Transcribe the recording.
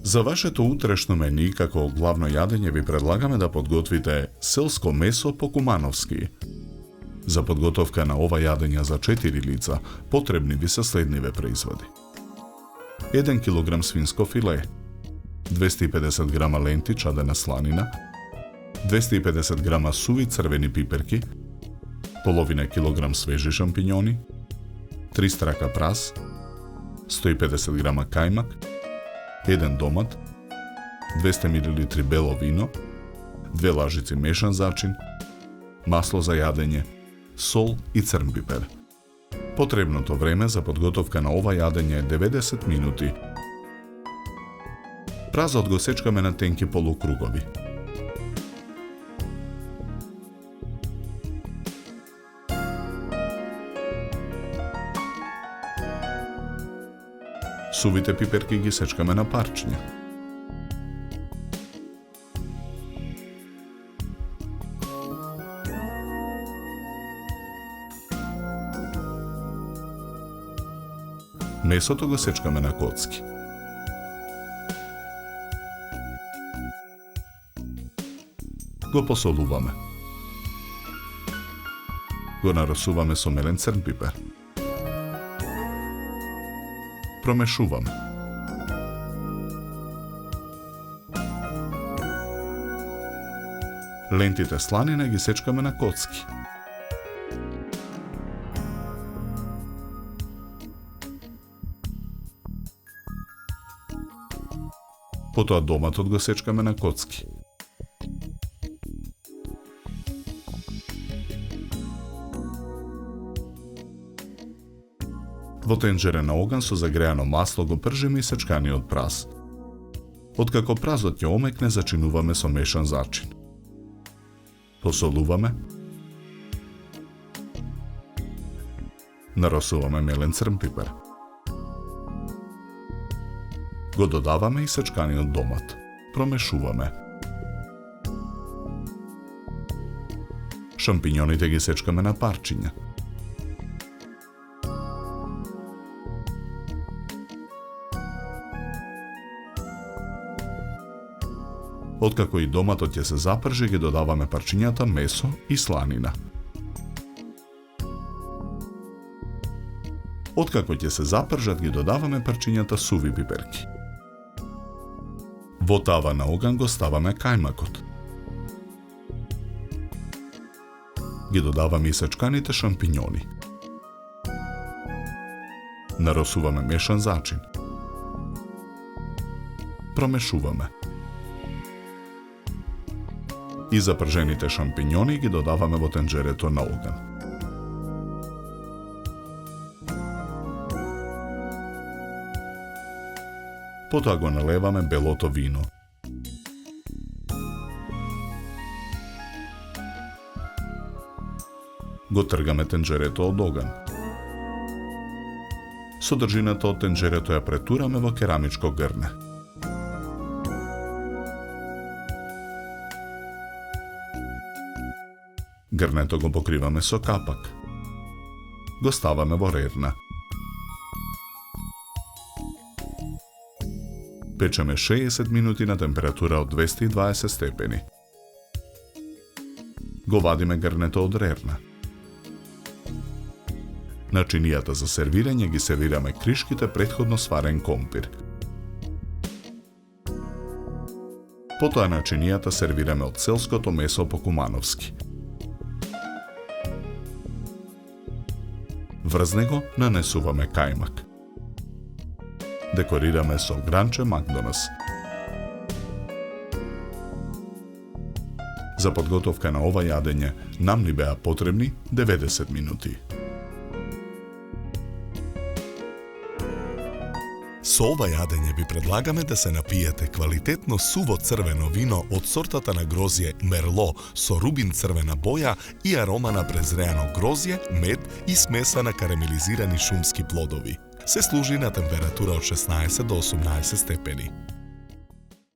За вашето утрешно мени, како главно јадење, ви предлагаме да подготвите селско месо по кумановски. За подготовка на ова јадење за 4 лица, потребни ви се следниве производи. 1 кг свинско филе, 250 грама ленти чадена сланина, 250 грама суви црвени пиперки, половина килограм свежи шампињони, 300 рака прас, 150 грама кајмак, 1 домат, 200 мл бело вино, 2 лажици мешан зачин, масло за јадење, сол и црн пипер. Потребното време за подготовка на ова јадење е 90 минути. Празот го сечкаме на тенки полукругови. Сувите пиперки ги сечкаме на парчиња. Месото го сечкаме на коцки. Го посолуваме. Го нарасуваме со мелен црн пипер. Промешуваме. Лентите сланина ги сечкаме на коцки. Потоа доматот го сечкаме на коцки. Во тенџере на оган со загреано масло го пржиме и сечканиот прас. Откако празот ќе омекне, зачинуваме со мешан зачин. Посолуваме. Нарасуваме мелен црн пипер. Го додаваме и сечканиот домат. Промешуваме. Шампињоните ги сечкаме на парчиња. Откако и доматот ќе се запржи, ги додаваме парчињата месо и сланина. Откако ќе се запржат, ги додаваме парчињата суви пиперки. Во тава на оган го ставаме кајмакот. Ги додаваме и сечканите шампињони. Нарасуваме мешан зачин. Промешуваме. И запржените шампињони ги додаваме во тенџерето на оган. Потоа го налеваме белото вино. Го тргаме тенџерето од оган. Содржината од тенџерето ја претураме во керамичко грне. Грнето го покриваме со капак. Го ставаме во рерна. Печеме 60 минути на температура од 220 степени. Го вадиме грнето од рерна. На чинијата за сервирање ги сервираме кришките претходно сварен компир. Потоа на чинијата сервираме од селското месо по кумановски. Врз него нанесуваме кајмак. Декорираме со гранче Макдонас. За подготовка на ова јадење нам ни беа потребни 90 минути. Со ова јадење ви предлагаме да се напиете квалитетно суво црвено вино од сортата на грозје Мерло со рубин црвена боја и арома на презреано грозје, мед и смеса на карамелизирани шумски плодови. Се служи на температура од 16 до 18 степени.